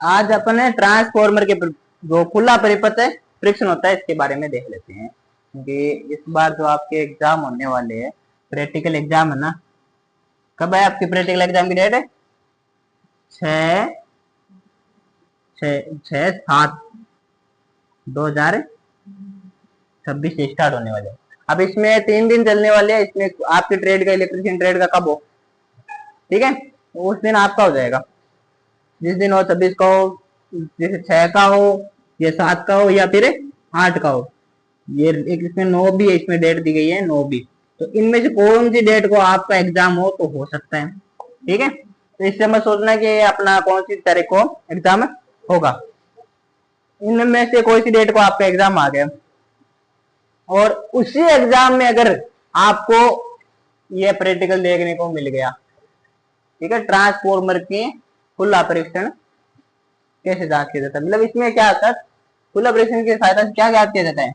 आज अपने ट्रांसफॉर्मर के जो खुला परिपथ है फ्रिक्शन होता है इसके बारे में देख लेते हैं, क्योंकि इस बार जो आपके एग्जाम होने वाले हैं, प्रैक्टिकल एग्जाम है ना। कब है आपकी प्रैक्टिकल एग्जाम की डेट? है 6/7/2026 से स्टार्ट होने वाले हैं। अब इसमें 3 दिन चलने वाले हैं। इसमें आपके ट्रेड का, इलेक्ट्रिशियन ट्रेड का कब हो, ठीक है, उस दिन आपका हो जाएगा। जिस दिन हो 26 का हो, जैसे 6 का हो या 7 का हो या फिर 8 का हो। ये एक इसमें 9 भी है, इसमें डेट दी गई है 9 भी। तो इनमें से कौन सी डेट को आपका एग्जाम हो तो हो सकता है, ठीक है। तो इससे मत सोचना कि अपना कौन सी तारीख को एग्जाम होगा। इनमें से कोई सी डेट को आपका एग्जाम आ गया और उसी एग्जाम में अगर आपको यह प्रैक्टिकल देखने को मिल गया, ठीक है, ट्रांसफॉर्मर के खुला परीक्षण कैसे ज्ञात किया जाता है, मतलब इसमें क्या होता है, खुला परीक्षण की सहायता से क्या ज्ञात किया जाता है?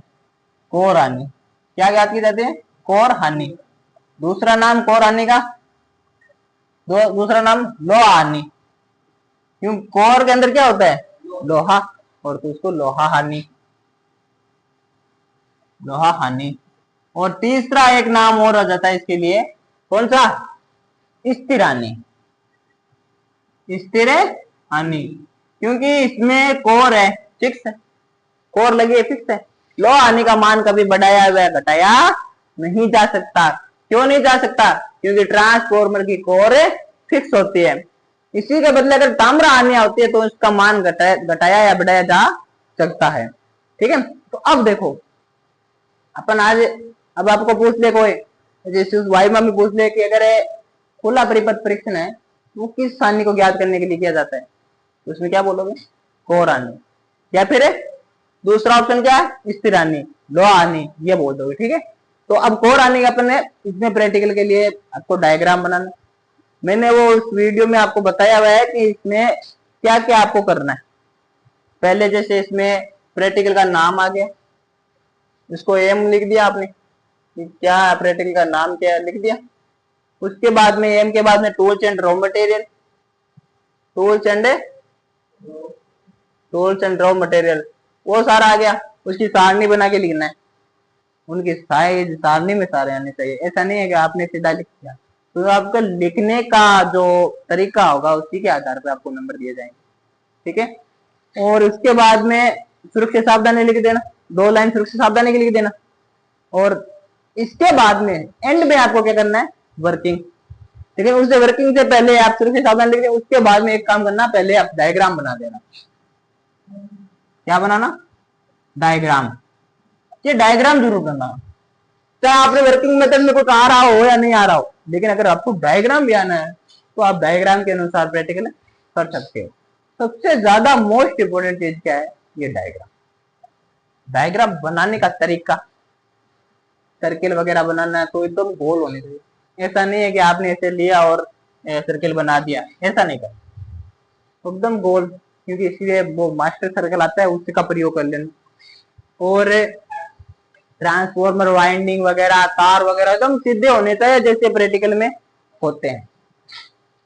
कोर हानि। क्या ज्ञात की जाती है? कोर हानि। दूसरा नाम कोर हानि का दूसरा नाम लोहा हानि। क्यों? कोर के अंदर क्या होता है? लोहा, और तो उसको लोहा हानि, लोहा हानि। और तीसरा एक नाम और आ जाता है इसके लिए, कौन सा? स्थिर हानि। स्थिर हानि, क्योंकि इसमें कोर है, फिक्स है, कोर लगी है, फिक्स है। लोहा हानि का मान कभी बढ़ाया या घटाया नहीं जा सकता। क्यों नहीं जा सकता? क्योंकि ट्रांसफॉर्मर की कोर फिक्स होती है। इसी के बदले अगर ताम्र हानि होती है तो इसका मान घटाया या बढ़ाया जा सकता है, ठीक है। तो अब देखो अपन आज, अब आपको पूछ ले कोई, जैसे उस वाइवा में पूछ ले कि अगर खुला परिपथ परीक्षण है वो किस हानि को ज्ञात करने के लिए किया जाता है, तो उसमें क्या बोलोगे? कोर हानि। या फिर दूसरा ऑप्शन क्या है? स्थिर हानि, लोहा हानि, ये बोल दोगे, ठीक है। तो अब कोर हानि का अपन इसमें प्रैक्टिकल के लिए आपको डायग्राम बनाना, मैंने वो उस वीडियो में आपको बताया हुआ है कि इसमें क्या क्या आपको करना है। पहले जैसे इसमें प्रैक्टिकल का नाम आ गया, इसको एम लिख दिया आपने, क्या प्रैक्टिकल का नाम क्या है लिख दिया। उसके बाद में एम के बाद में tools and raw material, tools and raw material वो सारा आ गया। उसकी सारणी बना के लिखना है, उनकी साइज सारणी में सारे आने चाहिए। ऐसा नहीं है कि आपने सीधा लिख दिया। तो आपका लिखने का जो तरीका होगा उसी के आधार पर आपको नंबर दिए जाएंगे, ठीक है। और उसके बाद में सुरक्षा सावधानी लिख देना, 2 लाइन सुरक्षा सावधानी की लिख देना। और इसके बाद में एंड में आपको क्या करना है? वर्किंग, लेकिन उससे वर्किंग से पहले आप सुरक्षा सावधानी लिख देना। उसके बाद में एक काम करना, पहले आप डायग्राम बना देना। क्या बनाना? डायग्राम। ये डायग्राम जरूर करना, चाहे आपने वर्किंग मेथड में कुछ आ रहा हो या नहीं आ रहा हो, लेकिन अगर आपको डायग्राम भी आना है तो आप डायग्राम के अनुसार प्रैक्टिकल कर सकते हो। सबसे ज्यादा मोस्ट इंपोर्टेंट चीज क्या है? ये डायग्राम। डायग्राम बनाने का तरीका, सर्किल वगैरह बनाना है तो एकदम गोल होने चाहिए। ऐसा नहीं है कि आपने ऐसे लिया और सर्किल बना दिया, ऐसा नहीं करना, एकदम गोल, क्योंकि इसलिए वो मास्टर सर्कल आता है उसका प्रयोग कर लेना। और ट्रांसफॉर्मर वाइंडिंग वगैरह, तार वगैरह एकदम सीधे होने चाहिए जैसे प्रैक्टिकल में होते हैं,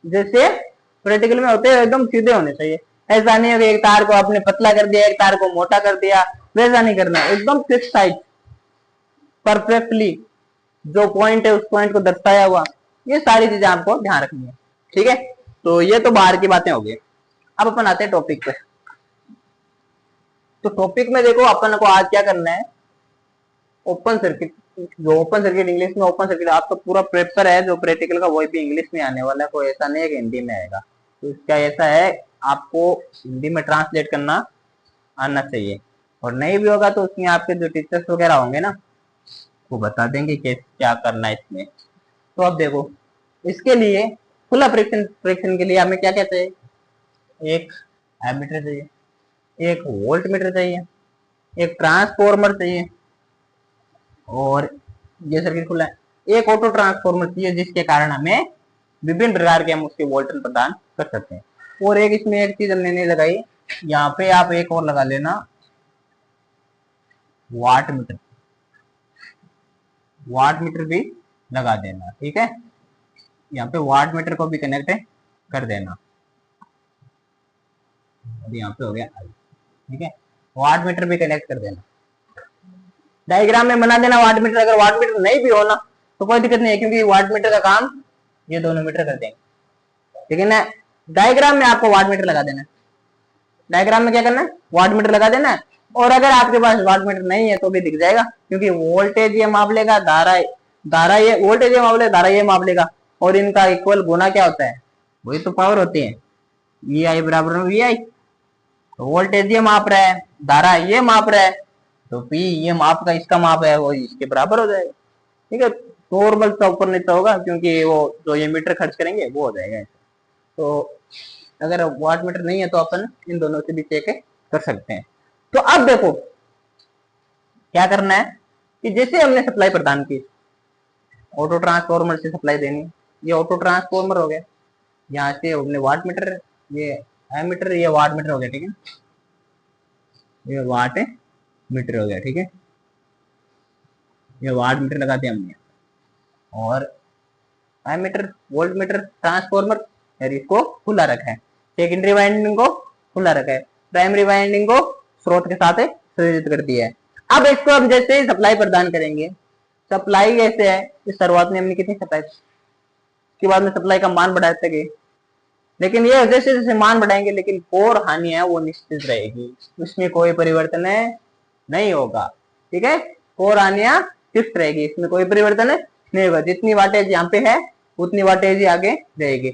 जैसे प्रैक्टिकल में होते हैं एकदम सीधे होने चाहिए। ऐसा नहीं है कि एक तार को आपने पतला कर दिया, एक तार को मोटा कर दिया, वैसा नहीं करना। एकदम फिक्स साइज, परफेक्टली जो पॉइंट है उस पॉइंट को दर्शाया हुआ, ये सारी चीजें आपको ध्यान रखनी है, ठीक है। तो ये तो बाहर की बातें हो गई। अब अपन आते हैं टॉपिक पे। तो टॉपिक में देखो अपन को आज क्या करना है, ओपन सर्किट। जो ओपन सर्किट इंग्लिश में ओपन सर्किट, आपका पूरा पेपर है जो प्रैक्टिकल का वही भी इंग्लिश में आने वाला है, कोई ऐसा नहीं है कि हिंदी में आएगा। तो इसका ऐसा है, आपको हिंदी में ट्रांसलेट करना आना चाहिए, और नहीं भी होगा तो उसमें आपके जो टीचर्स वगैरह होंगे ना वो बता देंगे कि क्या करना है इसमें। तो अब देखो, इसके लिए खुला परीक्षण परीक्षण के लिए हमें क्या क्या चाहिए? एक एमीटर चाहिए, एक वोल्ट मीटर चाहिए, एक ट्रांसफॉर्मर चाहिए, और ये सर्किट खुला है, एक ऑटो ट्रांसफॉर्मर चाहिए जिसके कारण हमें विभिन्न प्रकार के हम उसके वोल्टेज प्रदान कर सकते हैं। और एक इसमें एक चीज हमने नहीं लगाई, यहाँ पे आप एक और लगा लेना, वाट मीटर। वाट मीटर भी लगा देना, ठीक है। यहाँ पे वाट मीटर को भी कनेक्ट कर देना। और यहाँ पे हो गया आई। ठीक है, वाट मीटर भी कनेक्ट कर देना, डायग्राम में बना देना वाट मीटर। अगर वाट मीटर नहीं भी हो ना तो कोई दिक्कत नहीं है, क्योंकि वाट मीटर का काम ये दोनों मीटर कर देंगे। लेकिन डायग्राम में आपको वाट मीटर लगा देना है, डायग्राम में क्या करना है, वाट मीटर लगा देना है। और अगर आपके पास वाट मीटर नहीं है तो भी दिख जाएगा, क्योंकि वोल्टेज ये माप लेगा, धारा ये वोल्टेज ये माप लेगा, धारा ये माप लेगा, और इनका इक्वल गुना क्या होता है, वही तो पावर होती है, वी आई बराबर में वी आई। वोल्टेज ये माप रहा है, धारा ये माप रहा है, तो पी ये माप का इसका माप है वो इसके बराबर हो जाएगा। ठीक है, नॉर्मल सा ऊपर नीचे होगा, क्योंकि वो जो ये मीटर खर्च करेंगे वो हो जाएगा। तो अगर वाट मीटर नहीं है तो अपन इन दोनों से भी चेक कर सकते हैं। तो अब देखो क्या करना है कि जैसे हमने सप्लाई प्रदान की, ऑटो ट्रांसफॉर्मर से सप्लाई देनी, ये ऑटो ट्रांसफॉर्मर हो गया, यहाँ से हमने वाट मीटर, ये एमीटर, ये वाट मीटर हो गया। ठीक है, ये वाट मीटर हो गया। ठीक है, ये वाट मीटर लगा दिया हमने, और एमीटर वोल्ट मीटर ट्रांसफॉर्मर इसको खुला रखा है, सेकेंडरी वाइंडिंग को खुला रखा है, प्राइमरी वाइंडिंग को स्रोत के साथ संयोजित कर दिया है। अब इसको हम जैसे ही सप्लाई प्रदान करेंगे, सप्लाई कैसे है, इस शुरुआत में हमने कितनी सप्लाई, उसके बाद में सप्लाई का मान बढ़ाते गए, लेकिन ये जैसे जैसे मान बढ़ाएंगे लेकिन कोर हानि है वो निश्चित रहेगी, उसमें कोई परिवर्तन नहीं होगा। ठीक है, कोर हानियां फिक्स रहेगी, इसमें कोई परिवर्तन नहीं होगा। जितनी वाटेज यहाँ पे है उतनी वाटेज ही आगे रहेगी।